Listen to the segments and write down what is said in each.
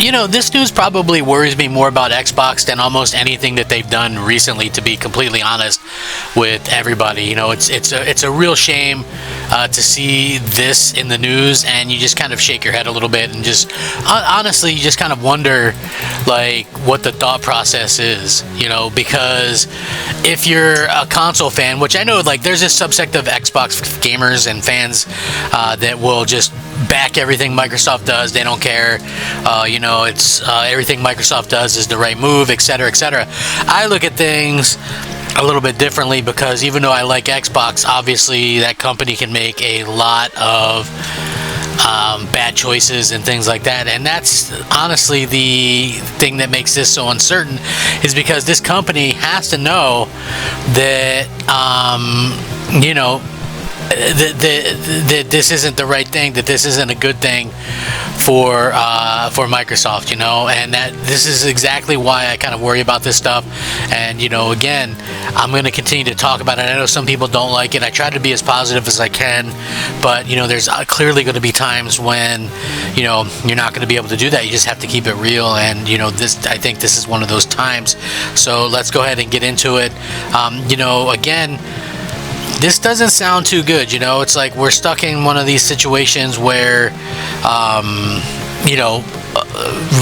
you know, this news probably worries me more about Xbox than almost anything that they've done recently, to be completely honest with everybody. You know, it's a real shame to see this in the news, and you just kind of shake your head a little bit and just honestly, you just kind of wonder like what the thought process is, you know, because if you're a console fan, which I know like there's this subsect of Xbox gamers and fans that will just back everything Microsoft does. They don't care. You know, it's everything Microsoft does is the right move, etc., etc. I look at things a little bit differently, because even though I like Xbox, obviously that company can make a lot of bad choices and things like that, and that's honestly the thing that makes this so uncertain, is because this company has to know that you know, that this isn't the right thing, that this isn't a good thing for Microsoft, you know, and that this is exactly why I kind of worry about this stuff. And you know, again, I'm going to continue to talk about it. I know some people don't like it. I try to be as positive as I can, but you know, there's clearly going to be times when, you know, you're not going to be able to do that. You just have to keep it real, and you know, I think this is one of those times. So let's go ahead and get into it. You know, again, this doesn't sound too good. You know, it's like we're stuck in one of these situations where, you know,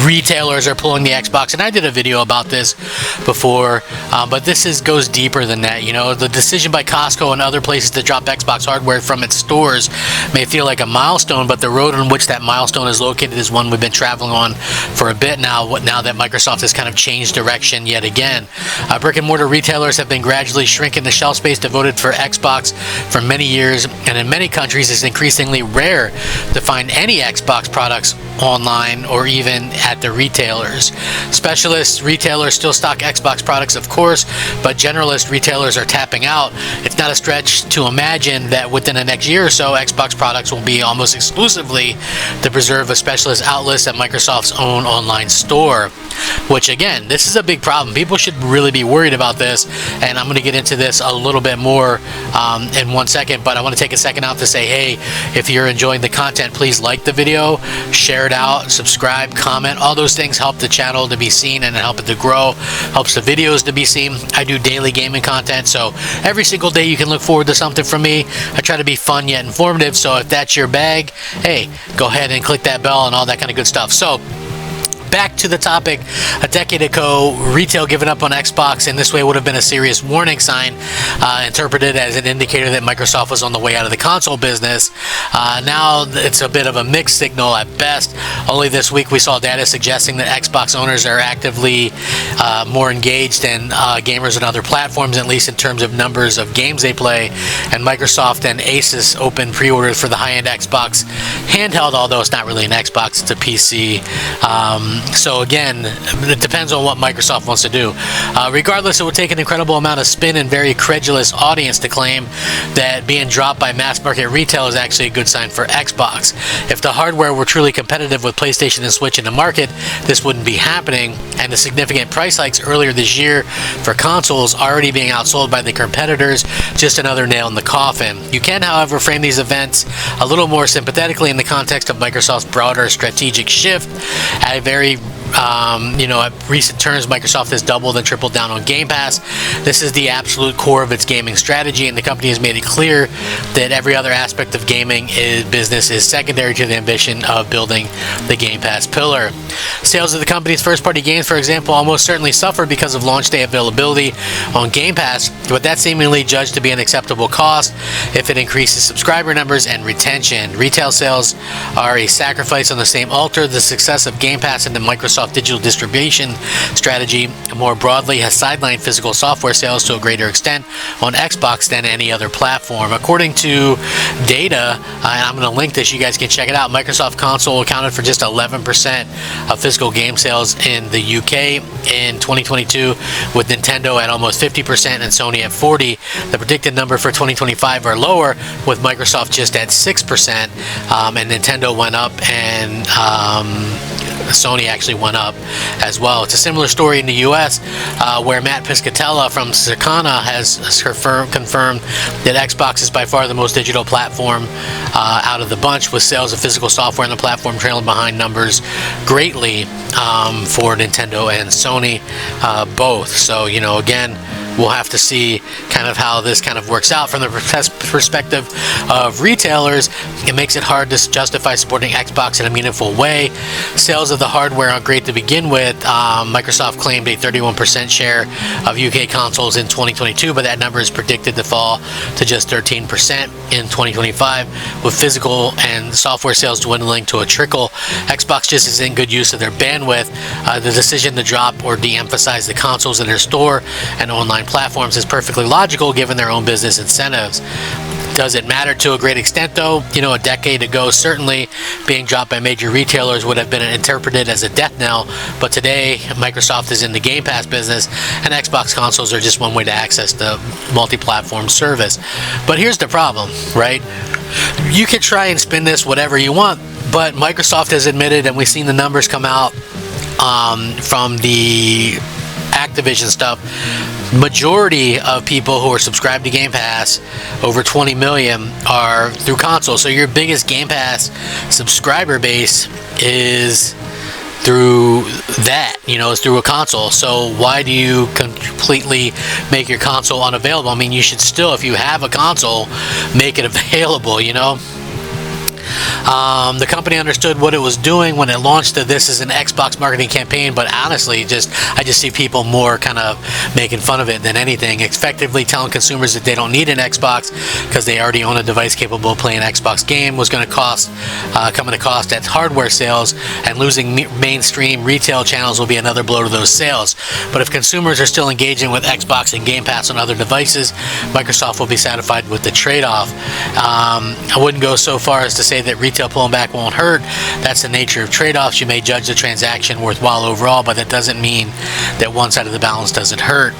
retailers are pulling the Xbox, and I did a video about this before, but this goes deeper than that. You know, the decision by Costco and other places to drop Xbox hardware from its stores may feel like a milestone, but the road on which that milestone is located is one we've been traveling on for a bit now. Now that Microsoft has kind of changed direction yet again, brick and mortar retailers have been gradually shrinking the shelf space devoted for Xbox for many years, and in many countries it's increasingly rare to find any Xbox products online or even at the retailers. Specialist retailers still stock Xbox products, of course, but generalist retailers are tapping out. It's not a stretch to imagine that within the next year or so, Xbox products will be almost exclusively the preserve of specialist outlets at Microsoft's own online store. Which again, this is a big problem. People should really be worried about this, and I'm going to get into this a little bit more in 1 second, but I want to take a second out to say, hey, if you're enjoying the content, please like the video, share it out, subscribe, comment. All those things help the channel to be seen and help it to grow, helps the videos to be seen. I do daily gaming content, so every single day you can look forward to something from me. I try to be fun yet informative, so if that's your bag, hey, go ahead and click that bell and all that kind of good stuff. So back to the topic. A decade ago, retail giving up on Xbox in this way would have been a serious warning sign, interpreted as an indicator that Microsoft was on the way out of the console business. Now it's a bit of a mixed signal at best. Only this week we saw data suggesting that Xbox owners are actively more engaged than gamers on other platforms, at least in terms of numbers of games they play. And Microsoft and Asus opened pre-orders for the high-end Xbox handheld, although it's not really an Xbox, it's a PC. So again, it depends on what Microsoft wants to do. Regardless, it would take an incredible amount of spin and very credulous audience to claim that being dropped by mass market retail is actually a good sign for Xbox. If the hardware were truly competitive with PlayStation and Switch in the market, this wouldn't be happening, and the significant price hikes earlier this year for consoles already being outsold by the competitors, just another nail in the coffin. You can, however, frame these events a little more sympathetically in the context of Microsoft's broader strategic shift. At a very you know, at recent terms, Microsoft has doubled and tripled down on Game Pass. This is the absolute core of its gaming strategy, and the company has made it clear that every other aspect of gaming business is secondary to the ambition of building the Game Pass pillar. Sales of the company's first-party games, for example, almost certainly suffered because of launch day availability on Game Pass, but that's seemingly judged to be an acceptable cost if it increases subscriber numbers and retention. Retail sales are a sacrifice on the same altar. The success of Game Pass and the Microsoft digital distribution strategy more broadly has sidelined physical software sales to a greater extent on Xbox than any other platform. According to data, and I'm going to link this, you guys can check it out, Microsoft console accounted for just 11% of physical game sales in the UK in 2022, with Nintendo at almost 50% and Sony at 40%. The predicted number for 2025 are lower, with Microsoft just at 6%, and Nintendo went up and Sony actually went up as well. It's a similar story in the US, where Matt Piscatella from Circana has confirmed that Xbox is by far the most digital platform out of the bunch, with sales of physical software on the platform trailing behind numbers greatly for Nintendo and Sony both. So, again, we'll have to see kind of how this kind of works out. From the perspective of retailers, it makes it hard to justify supporting Xbox in a meaningful way. Sales of the hardware aren't great to begin with. Microsoft claimed a 31% share of UK consoles in 2022, but that number is predicted to fall to just 13% in 2025, with physical and software sales dwindling to a trickle. Xbox just isn't good use of their bandwidth. The decision to drop or de-emphasize the consoles in their store and online platforms is perfectly logical given their own business incentives. Does it matter to a great extent, though? A decade ago, certainly being dropped by major retailers would have been interpreted as a death knell, but today Microsoft is in the Game Pass business, and Xbox consoles are just one way to access the multi-platform service. But here's the problem, right? You can try and spin this whatever you want, but Microsoft has admitted, and we've seen the numbers come out from the Activision stuff, majority of people who are subscribed to Game Pass, over 20 million, are through console. So your biggest Game Pass subscriber base is through that, is through a console. So why do you completely make your console unavailable? I mean, you should still, if you have a console, make it available, The company understood what it was doing when it launched this as an Xbox marketing campaign, but honestly, I just see people more kind of making fun of it than anything, effectively telling consumers that they don't need an Xbox because they already own a device capable of playing an Xbox game was going to come at a cost at hardware sales, and losing mainstream retail channels will be another blow to those sales. But if consumers are still engaging with Xbox and Game Pass on other devices, Microsoft will be satisfied with the trade-off. I wouldn't go so far as to say that retail pulling back won't hurt. That's the nature of trade-offs. You may judge the transaction worthwhile overall, but that doesn't mean that one side of the balance doesn't hurt.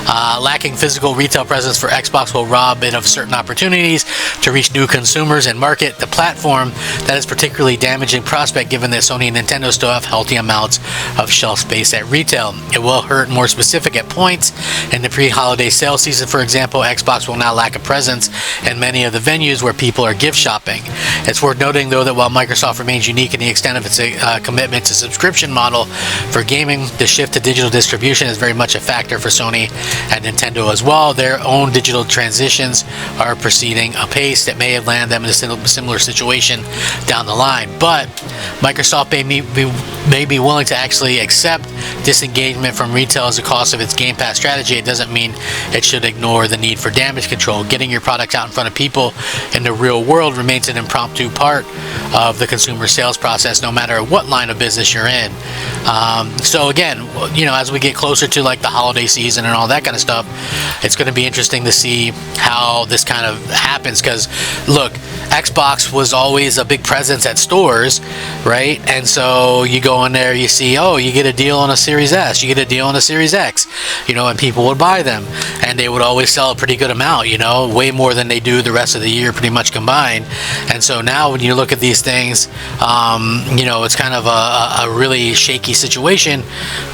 Lacking physical retail presence for Xbox will rob it of certain opportunities to reach new consumers and market the platform. That is particularly damaging prospect given that Sony and Nintendo still have healthy amounts of shelf space at retail. It will hurt more specific at points. In the pre-holiday sales season, for example, Xbox will now lack a presence in many of the venues where people are gift shopping. It's worth noting, though, that while Microsoft remains unique in the extent of its commitment to subscription model for gaming, the shift to digital distribution is very much a factor for Sony and Nintendo as well. Their own digital transitions are proceeding apace that may land them in a similar situation down the line. But Microsoft may be willing to actually accept disengagement from retail as a cost of its Game Pass strategy. It doesn't mean it should ignore the need for damage control. Getting your product out in front of people in the real world remains an impromptu part of the consumer sales process, no matter what line of business you're in. So again, as we get closer to like the holiday season and all that kind of stuff, it's going to be interesting to see how this kind of happens, because look, Xbox was always a big presence at stores, right? And so you go in there, you see, you get a deal on a Series S, you get a deal on a Series X, and people would buy them, and they would always sell a pretty good amount, way more than they do the rest of the year pretty much combined. And so now when you look at these things, it's kind of a really shaky situation,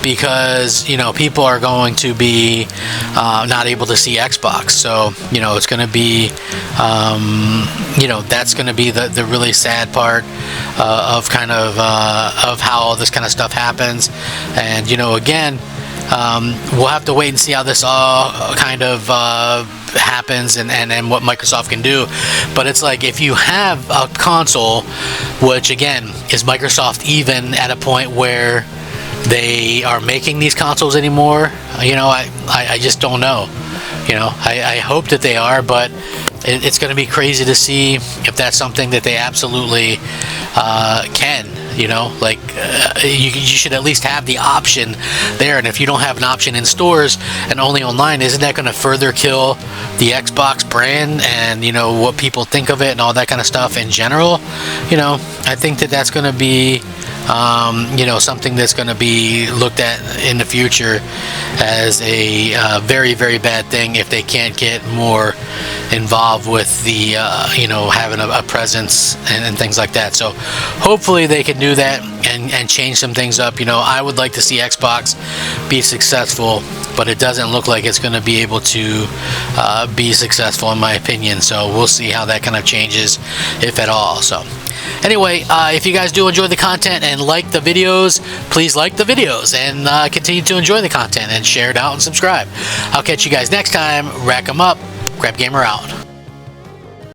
because people are going to be not able to see Xbox. So it's going to be that's going to be the really sad part of kind of how all this kind of stuff happens. And again, we'll have to wait and see how this all kind of happens and what Microsoft can do. But it's like, if you have a console, which again, is Microsoft even at a point where they are making these consoles anymore? I just don't know. I hope that they are, but it's going to be crazy to see if that's something that they absolutely can. You should at least have the option there. And if you don't have an option in stores and only online, isn't that going to further kill the Xbox brand and what people think of it and all that kind of stuff in general? I think that's going to be something that's going to be looked at in the future as a very, very bad thing if they can't get more involved with the having a presence and things like that. So hopefully they can do that and change some things up. You know, I would like to see Xbox be successful, but it doesn't look like it's going to be able to be successful, in my opinion. So we'll see how that kind of changes, if at all. So anyway, if you guys do enjoy the content and like the videos, please like the videos and continue to enjoy the content and share it out and subscribe. I'll catch you guys next time. Rack 'em up. Crab Gamer out.